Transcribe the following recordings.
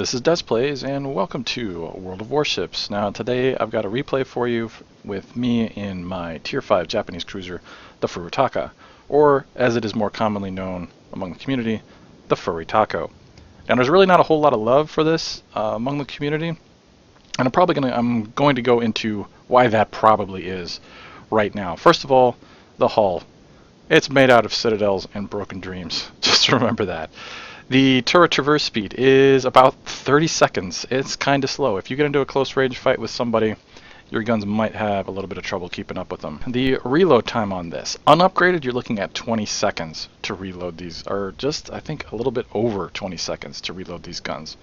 this is DezPlays, and welcome to World of Warships. Now today I've got a replay for you with me in my Tier 5 Japanese cruiser, the Furutaka, or as it is more commonly known among the community, the Furutaka. Now there's really not a whole lot of love for this among the community, and I'm going to go into why that probably is right now. First of all, the hull. It's made out of citadels and broken dreams. Just remember that. The turret traverse speed is about 30 seconds. It's kind of slow. If you get into a close range fight with somebody, your guns might have a little bit of trouble keeping up with them. The reload time on this, unupgraded, you're looking at 20 seconds to reload these, or just, I think, a little bit over 20 seconds to reload these guns.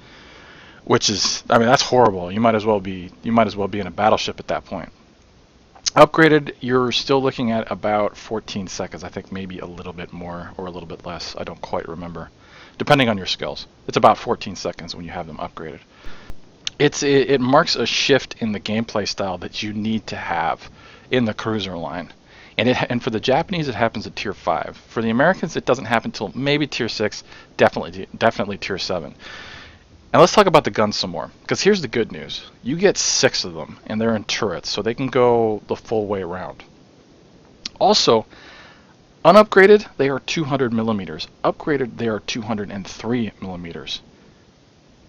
Which is, I mean, that's horrible. You might as well be in a battleship at that point. Upgraded, you're still looking at about 14 seconds. I think maybe a little bit more or a little bit less. I don't quite remember. Depending on your skills. It's about 14 seconds when you have them upgraded. It marks a shift in the gameplay style that you need to have in the cruiser line. And for the Japanese, it happens at Tier 5. For the Americans, it doesn't happen until maybe Tier 6, definitely Tier 7. And let's talk about the guns some more, because here's the good news. You get 6 of them, and they're in turrets, so they can go the full way around. Also, unupgraded, they are 200 millimeters. Upgraded, they are 203 millimeters.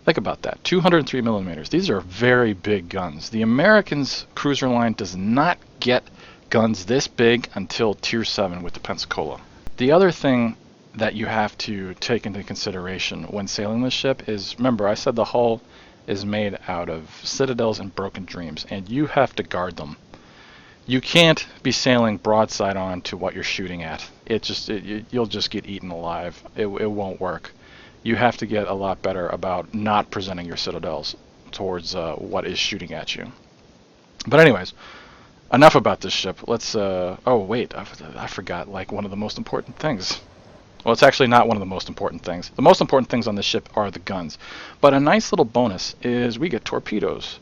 Think about that, 203 millimeters. These are very big guns. The Americans' cruiser line does not get guns this big until Tier 7 with the Pensacola. The other thing that you have to take into consideration when sailing this ship is, remember, I said the hull is made out of citadels and broken dreams, and you have to guard them. You can't be sailing broadside on to what you're shooting at. You'll just get eaten alive. It won't work. You have to get a lot better about not presenting your citadels towards what is shooting at you. But anyways, enough about this ship. Let's, oh wait, I forgot like one of the most important things. Well, it's actually not one of the most important things. The most important things on this ship are the guns. But a nice little bonus is we get torpedoes.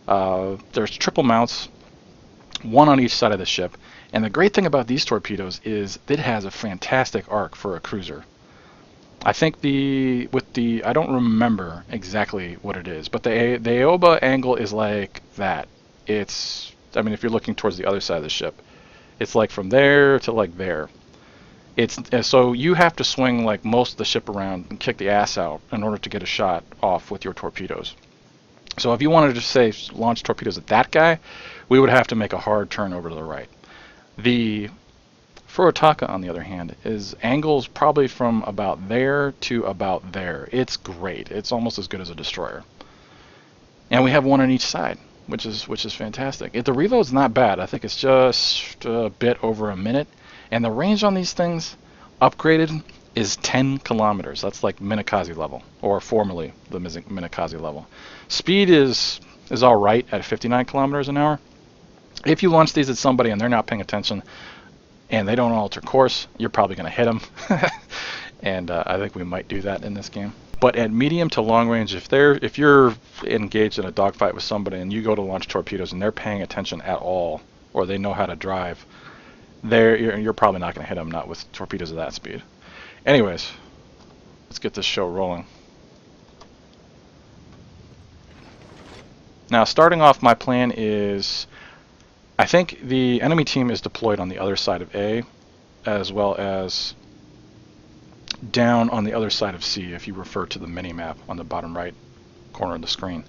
There's triple mounts, one on each side of the ship. And the great thing about these torpedoes is it has a fantastic arc for a cruiser. I think I don't remember exactly what it is, but the Aoba angle is like that. I mean, if you're looking towards the other side of the ship, it's like from there to like there. So you have to swing like most of the ship around and kick the ass out in order to get a shot off with your torpedoes. So if you wanted to say launch torpedoes at that guy, we would have to make a hard turn over to the right. The Furutaka, on the other hand, is angles probably from about there to about there. It's great. It's almost as good as a destroyer. And we have one on each side, which is fantastic. The reload's not bad. I think it's just a bit over a minute. And the range on these things, upgraded, is 10 kilometers. That's like Minakaze level, or formerly the Minakaze level. Speed is all right at 59 kilometers an hour. If you launch these at somebody and they're not paying attention, and they don't alter course, you're probably going to hit them. And I think we might do that in this game. But at medium to long range, if you're engaged in a dogfight with somebody and you go to launch torpedoes and they're paying attention at all, or they know how to drive, you're probably not going to hit them, not with torpedoes of that speed. Anyways, let's get this show rolling. Now, starting off, my plan is, I think the enemy team is deployed on the other side of A, as well as down on the other side of C, if you refer to the mini-map on the bottom right corner of the screen.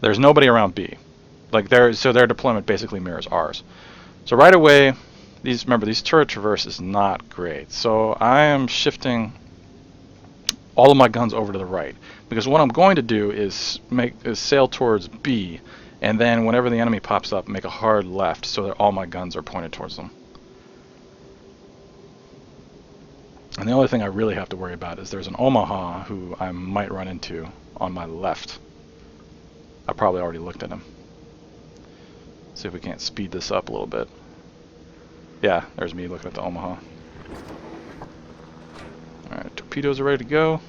There's nobody around B. So their deployment basically mirrors ours. So right away, remember, these turret traverse is not great. So I am shifting all of my guns over to the right, because what I'm going to do is sail towards B, and then whenever the enemy pops up, make a hard left so that all my guns are pointed towards them. And the only thing I really have to worry about is there's an Omaha who I might run into on my left. I probably already looked at him. See if we can't speed this up a little bit. Yeah, there's me looking at the Omaha. Alright, torpedoes are ready to go.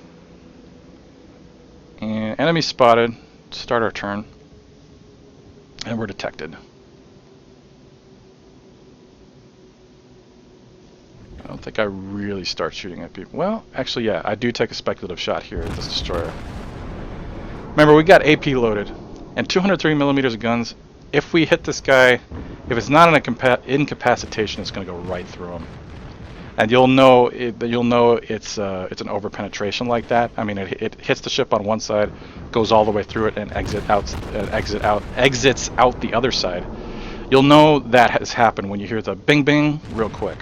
And enemy spotted. Start our turn. And we're detected. I don't think I really start shooting at people. Well, actually, yeah, I do take a speculative shot here at this destroyer. Remember, we got AP loaded, and 203 millimeters of guns. If we hit this guy, if it's not an incapacitation, it's going to go right through him. And you'll know it's an over penetration like that. I mean, it hits the ship on one side, goes all the way through it, and exits out the other side. You'll know that has happened when you hear the bing bing real quick.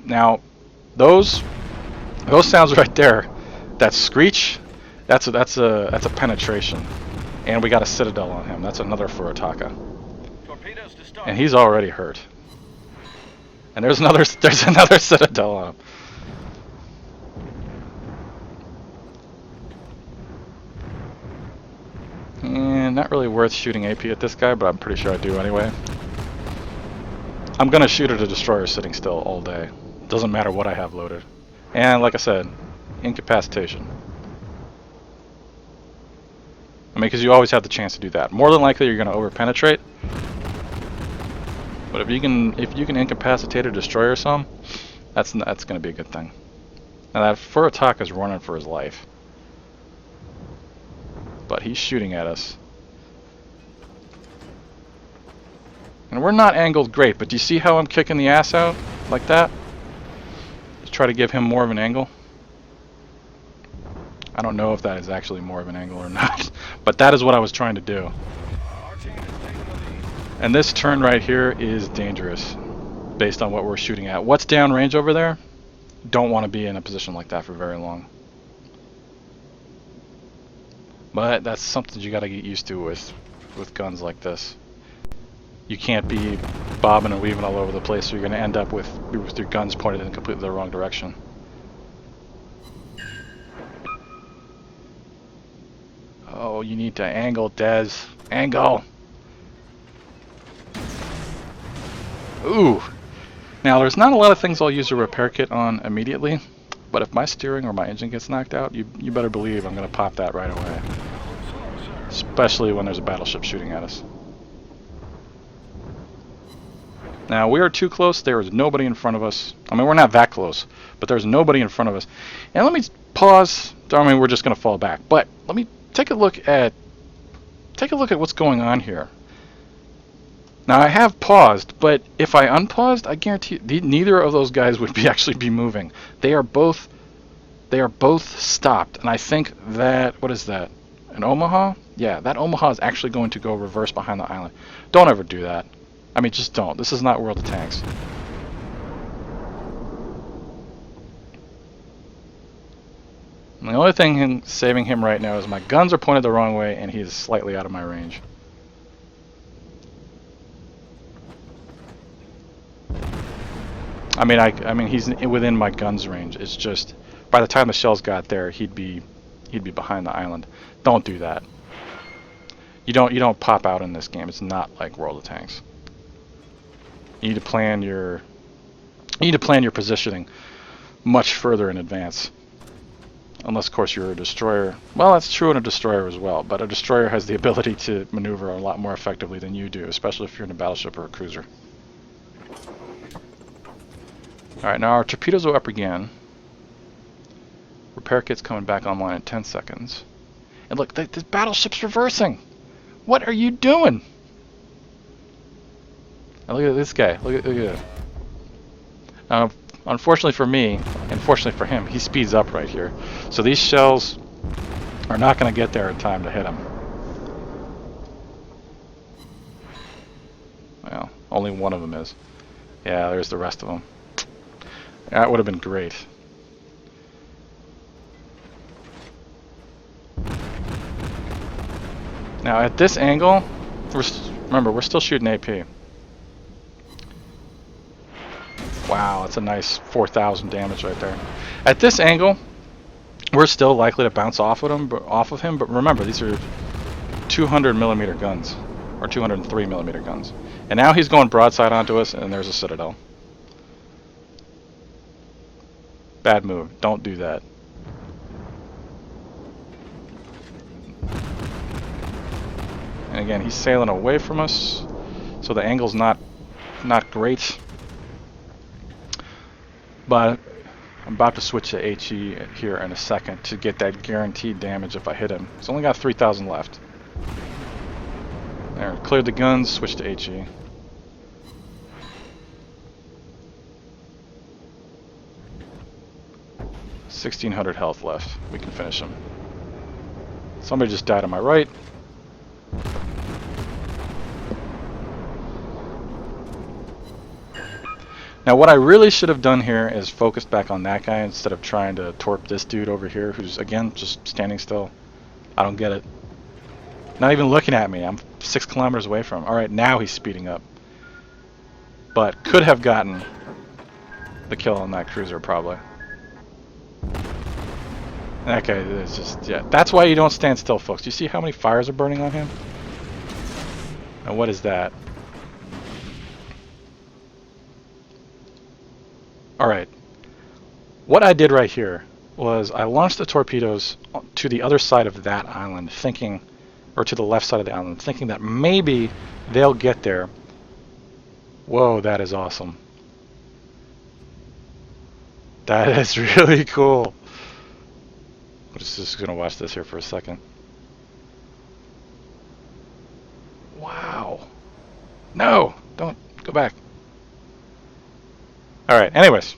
Now, those sounds right there, that screech, that's a penetration, and we got a citadel on him. That's another Furutaka, and he's already hurt. And there's another citadel on him. And not really worth shooting AP at this guy, but I'm pretty sure I do anyway. I'm gonna shoot at a destroyer sitting still all day. Doesn't matter what I have loaded. And like I said, incapacitation. I mean, because you always have the chance to do that. More than likely, you're gonna over penetrate. But if you can incapacitate a destroyer or some, that's gonna be a good thing. Now that Furutaka is running for his life, but he's shooting at us, and we're not angled great. But do you see how I'm kicking the ass out like that? Just try to give him more of an angle. I don't know if that is actually more of an angle or not, but that is what I was trying to do. And this turn right here is dangerous based on what we're shooting at. What's downrange over there? Don't want to be in a position like that for very long. But that's something you got to get used to with guns like this. You can't be bobbing and weaving all over the place, so you're going to end up with your guns pointed in completely the wrong direction. Oh, you need to angle, Des. Angle! Ooh! Now, there's not a lot of things I'll use a repair kit on immediately, but if my steering or my engine gets knocked out, you better believe I'm going to pop that right away. Especially when there's a battleship shooting at us. Now, we are too close. There is nobody in front of us. I mean, we're not that close, but there's nobody in front of us. And let me pause. I mean, we're just going to fall back. But let me take a look at what's going on here. Now, I have paused, but if I unpaused, I guarantee neither of those guys would actually be moving. They are both stopped, and I think that, what is that? An Omaha? Yeah, that Omaha is actually going to go reverse behind the island. Don't ever do that. I mean, just don't. This is not World of Tanks. And the only thing saving him right now is my guns are pointed the wrong way, and he is slightly out of my range. I mean, he's within my gun's range. It's just by the time the shells got there, he'd be behind the island. Don't do that. You don't pop out in this game. It's not like World of Tanks. You need to plan your positioning much further in advance. Unless, of course, you're a destroyer. Well, that's true in a destroyer as well, but a destroyer has the ability to maneuver a lot more effectively than you do, especially if you're in a battleship or a cruiser. Alright, now our torpedoes are up again. Repair kit's coming back online in 10 seconds. And look, this battleship's reversing! What are you doing? Now look at this guy. Look at it. Unfortunately for me, and fortunately for him, he speeds up right here. So these shells are not going to get there in time to hit him. Well, only one of them is. Yeah, there's the rest of them. That would have been great. Now at this angle, remember, we're still shooting AP. Wow, that's a nice 4,000 damage right there. At this angle, we're still likely to bounce off of him, but remember, these are 200 millimeter guns, or 203 millimeter guns. And now he's going broadside onto us, and there's a citadel. Bad move. Don't do that. And again, he's sailing away from us, so the angle's not great. But I'm about to switch to HE here in a second to get that guaranteed damage if I hit him. He's only got 3,000 left. There, cleared the guns, switch to HE. $1,600 health left. We can finish him. Somebody just died on my right. Now what I really should have done here is focused back on that guy instead of trying to torp this dude over here who's, again, just standing still. I don't get it. Not even looking at me. I'm 6 kilometers away from him. Alright, now he's speeding up. But could have gotten the kill on that cruiser, probably. That guy is just, yeah. That's why you don't stand still, folks. Do you see how many fires are burning on him? And what is that? Alright. What I did right here was I launched the torpedoes to the other side of that island, thinking, or to the left side of the island, thinking that maybe they'll get there. Whoa, that is awesome. That is really cool. I'm just going to watch this here for a second. Wow. No, don't go back. All right. Anyways,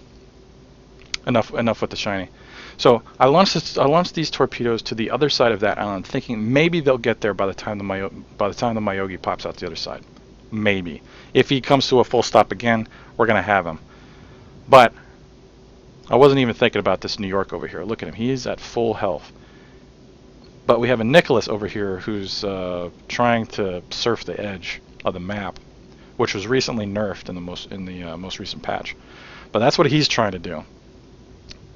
enough with the shiny. So I launched these torpedoes to the other side of that island, thinking maybe they'll get there by the time the Myogi pops out the other side. Maybe. If he comes to a full stop again, we're gonna have him. But I wasn't even thinking about this New York over here. Look at him. He's at full health. But we have a Nicholas over here who's trying to surf the edge of the map, which was recently nerfed in the most recent patch. But that's what he's trying to do.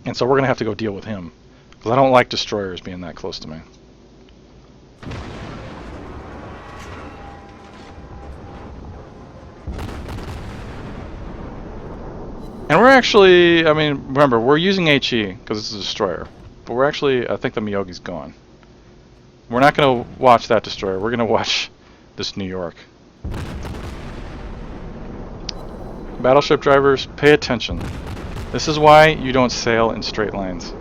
And so we're going to have to go deal with him, because I don't like destroyers being that close to me. And we're actually, I mean, remember, we're using HE, because it's a destroyer. But we're actually, I think the Myogi's gone. We're not going to watch that destroyer, we're going to watch this New York. Battleship drivers, pay attention. This is why you don't sail in straight lines.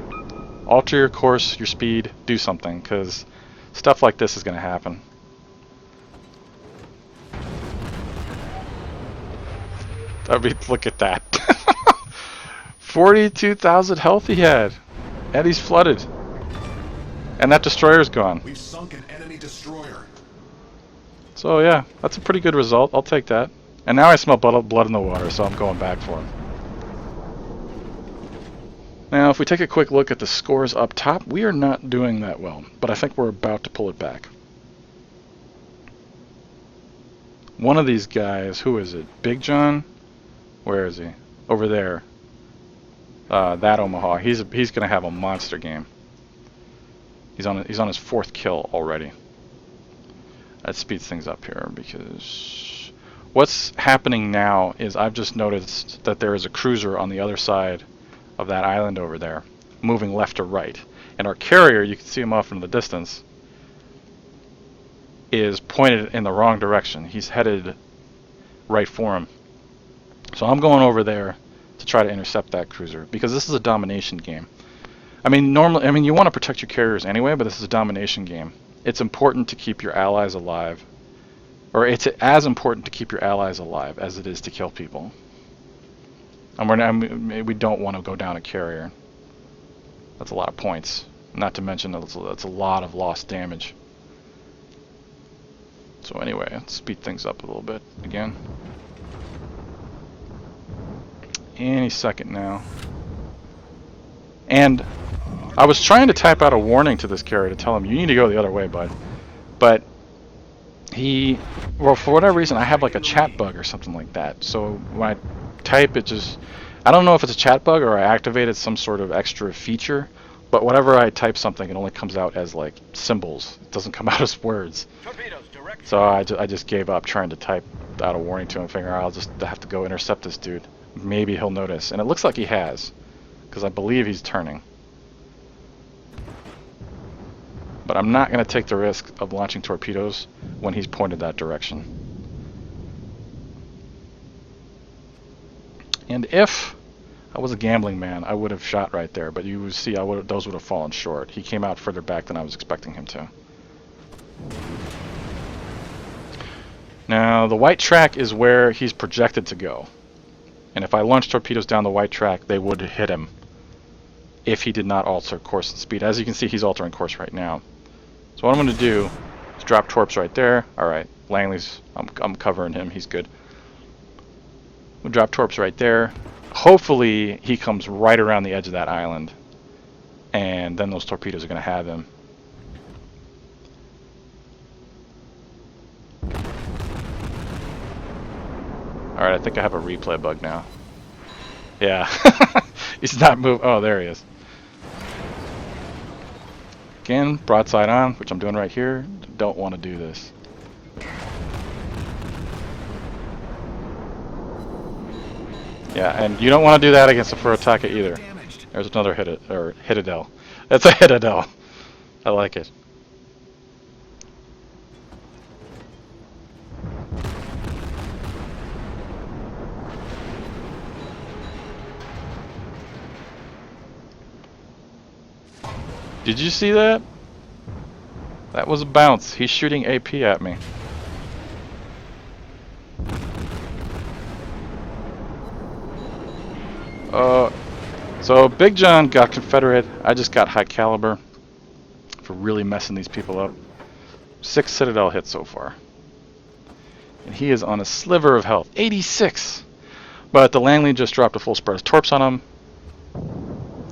Alter your course, your speed, do something, because stuff like this is going to happen. I mean, look at that. 42,000 health he had, and he's flooded. And that destroyer's gone. We've sunk an enemy destroyer. So yeah, that's a pretty good result. I'll take that. And now I smell blood in the water, so I'm going back for him. Now, if we take a quick look at the scores up top, we are not doing that well, but I think we're about to pull it back. One of these guys, who is it? Big John? Where is he? Over there. That Omaha. He's going to have a monster game. He's on his 4th kill already. That speeds things up here because what's happening now is I've just noticed that there is a cruiser on the other side of that island over there, moving left to right. And our carrier, you can see him off in the distance, is pointed in the wrong direction. He's headed right for him. So I'm going over there to try to intercept that cruiser, because this is a domination game. I mean, normally, you want to protect your carriers anyway, but this is a domination game. It's important to keep your allies alive. Or it's as important to keep your allies alive as it is to kill people. And we don't want to go down a carrier. That's a lot of points. Not to mention that's a lot of lost damage. So anyway, let's speed things up a little bit again. Any second now. And I was trying to type out a warning to this carrier to tell him, you need to go the other way, bud. But well, for whatever reason, I have like a chat bug or something like that. So when I type, it just, I don't know if it's a chat bug or I activated some sort of extra feature, but whenever I type something, it only comes out as like symbols. It doesn't come out as words. So I just gave up trying to type out a warning to him, figuring I'll just have to go intercept this dude. Maybe he'll notice. And it looks like he has, because I believe he's turning. But I'm not going to take the risk of launching torpedoes when he's pointed that direction. And if I was a gambling man. I would have shot right there, but you see, those would have fallen short. He came out further back than I was expecting him to. Now, the white track is where he's projected to go. And if I launch torpedoes down the white track, they would hit him if he did not alter course and speed. As you can see, he's altering course right now. So what I'm going to do is drop torps right there. Alright, Langley's, I'm covering him. He's good. We'll drop torps right there. Hopefully he comes right around the edge of that island, and then those torpedoes are going to have him. Alright, I think I have a replay bug now. Yeah. He's not moving. Oh, there he is. Again, broadside on, which I'm doing right here. Don't want to do this. Yeah, and you don't want to do that against a Furutaka either. There's another Hitadel. That's a Hitadel. I like it. Did you see that? That was a bounce. He's shooting AP at me. So Big John got Confederate. I just got high caliber for really messing these people up. 6 Citadel hits so far. And he is on a sliver of health. 86! But the Langley just dropped a full spread of torps on him.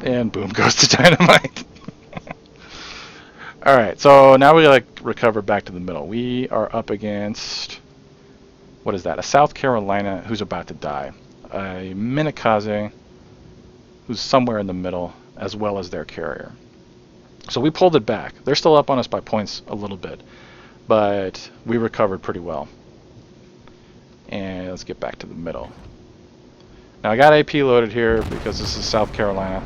And boom goes to dynamite. Alright, so now we recover back to the middle. We are up against, what is that? A South Carolina who's about to die. A Minakaze who's somewhere in the middle, as well as their carrier. So we pulled it back. They're still up on us by points a little bit, but we recovered pretty well. And let's get back to the middle. Now I got AP loaded here because this is South Carolina,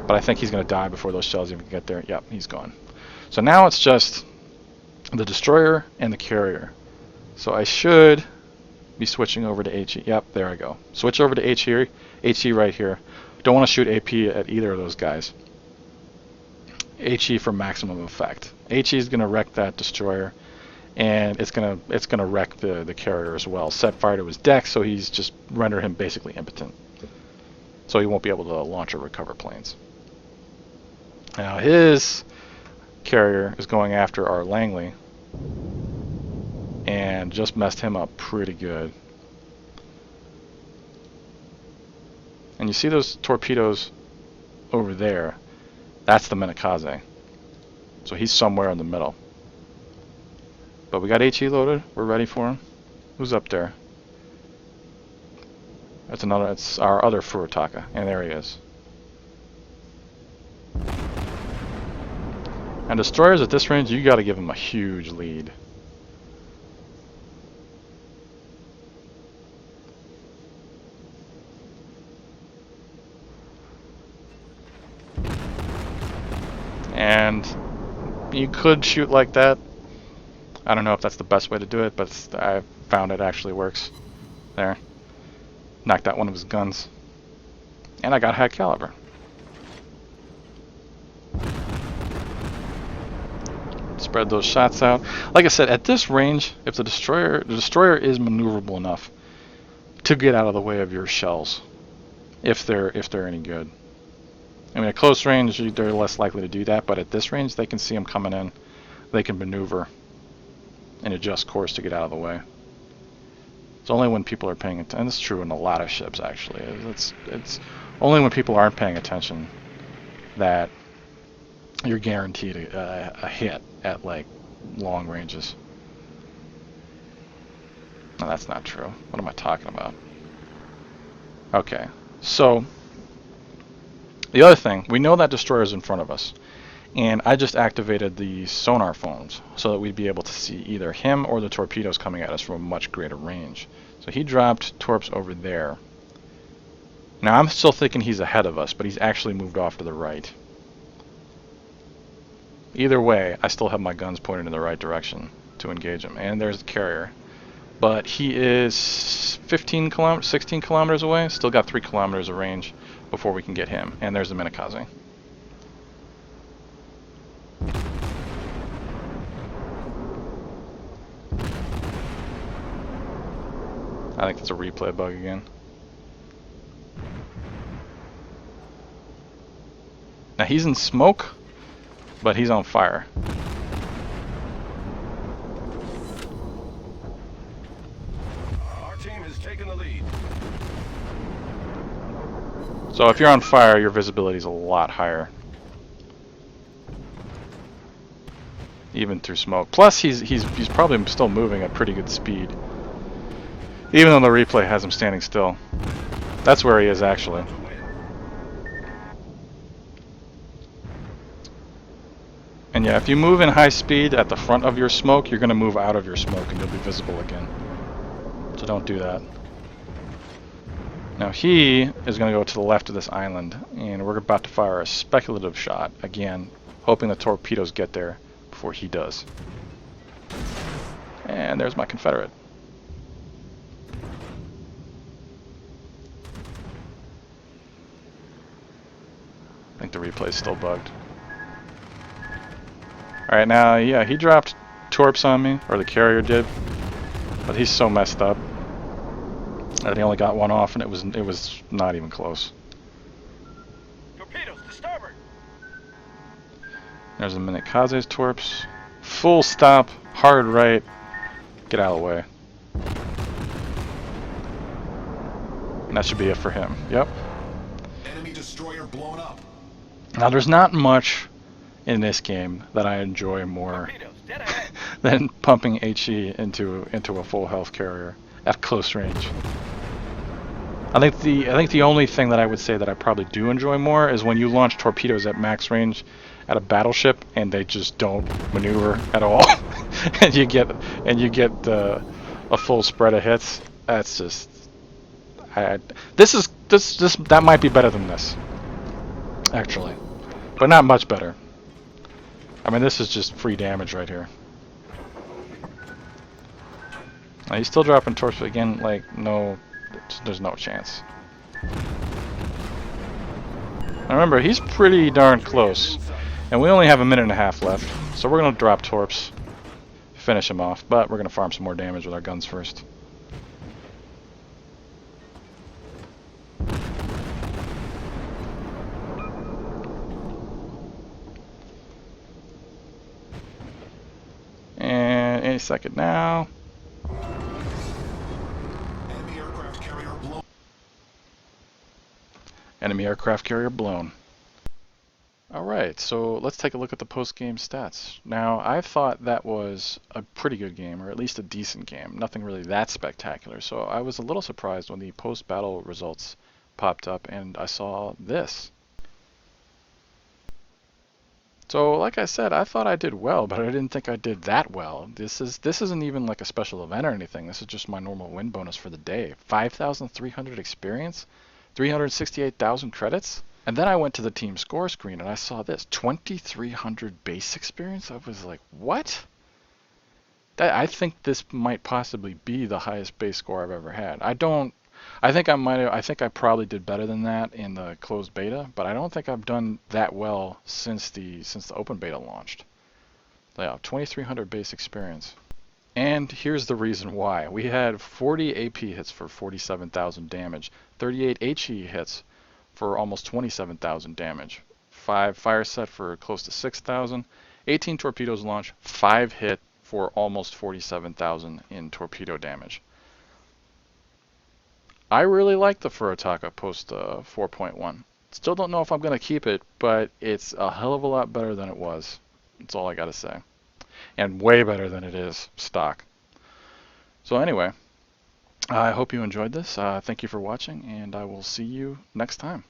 but I think he's going to die before those shells even get there. Yep, he's gone. So now it's just the destroyer and the carrier. So I should be switching over to HE. Yep, there I go. Switch over to HE right here. Don't want to shoot AP at either of those guys. HE for maximum effect. HE is going to wreck that destroyer, and it's going to wreck the carrier as well. Set fire to his deck, so he's just render him basically impotent. So he won't be able to launch or recover planes. Now his carrier is going after our Langley, and just messed him up pretty good. And you see those torpedoes over there? That's the Minakaze. So he's somewhere in the middle. But we got HE loaded. We're ready for him. Who's up there? It's our other Furutaka. And there he is. And destroyers at this range, you got to give them a huge lead. And you could shoot like that. I don't know if that's the best way to do it, but I found it actually works. There. Knocked out one of his guns. And I got high caliber. Spread those shots out. Like I said, at this range, if the destroyer is maneuverable enough to get out of the way of your shells, if they're any good. I mean, at close range, they're less likely to do that, but at this range, they can see them coming in. They can maneuver and adjust course to get out of the way. It's only when people are paying attention, and it's true in a lot of ships, actually. It's only when people aren't paying attention that you're guaranteed a hit at, like, long ranges. No, that's not true. What am I talking about? Okay, so the other thing, we know that destroyer is in front of us, and I just activated the sonar phones so that we'd be able to see either him or the torpedoes coming at us from a much greater range. So he dropped torps over there. Now I'm still thinking he's ahead of us, but he's actually moved off to the right. Either way, I still have my guns pointed in the right direction to engage him. And there's the carrier. but he is 15 kilometers, 16 kilometers away. Still got 3 kilometers of range before we can get him. And there's the Minakaze. I think it's a replay bug again. Now he's in smoke, but he's on fire. Our team has taken the lead. So if you're on fire, your visibility is a lot higher. Even through smoke. Plus he's probably still moving at pretty good speed. Even though the replay has him standing still. That's where he is actually. And yeah, if you move in high speed at the front of your smoke, you're going to move out of your smoke and you'll be visible again. So don't do that. Now he is going to go to the left of this island, and we're about to fire a speculative shot, again, hoping the torpedoes get there before he does. And there's my Confederate. I think the replay is still bugged. Alright, now, yeah, he dropped torps on me, or the carrier did, but he's so messed up that he only got one off, and it was not even close. Torpedoes to starboard. There's a Minakaze's torps. Full stop, hard right, get out of the way. And that should be it for him. Yep. Enemy destroyer blown up. Now there's not much in this game that I enjoy more than pumping HE into a full health carrier at close range. I think the only thing that I would say that I probably do enjoy more is when you launch torpedoes at max range at a battleship and they just don't maneuver at all, and you get a full spread of hits. That's just that might be better than this, actually, but not much better. I mean, this is just free damage right here. Now, he's still dropping torps, but again, like, no, there's no chance. Now remember, he's pretty darn close, and we only have a minute and a half left, so we're going to drop torps, finish him off, but we're going to farm some more damage with our guns first. And any second now. Enemy aircraft carrier blown. Enemy aircraft carrier blown. Alright, so let's take a look at the post-game stats. Now, I thought that was a pretty good game, or at least a decent game. Nothing really that spectacular, so I was a little surprised when the post-battle results popped up and I saw this. So, like I said, I thought I did well, but I didn't think I did that well. This isn't even like a special event or anything. This is just my normal win bonus for the day. 5,300 experience, 368,000 credits. And then I went to the team score screen and I saw this, 2,300 base experience. I was like, what? I think this might possibly be the highest base score I've ever had. I think I probably did better than that in the closed beta, but I don't think I've done that well since the open beta launched. Yeah, 2,300 base experience. And here's the reason why. We had 40 AP hits for 47,000 damage, 38 HE hits for almost 27,000 damage, 5 fire set for close to 6,000, 18 torpedoes launched, 5 hit for almost 47,000 in torpedo damage. I really like the Furutaka post 4.1. Still don't know if I'm going to keep it, but it's a hell of a lot better than it was. That's all I got to say. And way better than it is stock. So anyway, I hope you enjoyed this. Thank you for watching, and I will see you next time.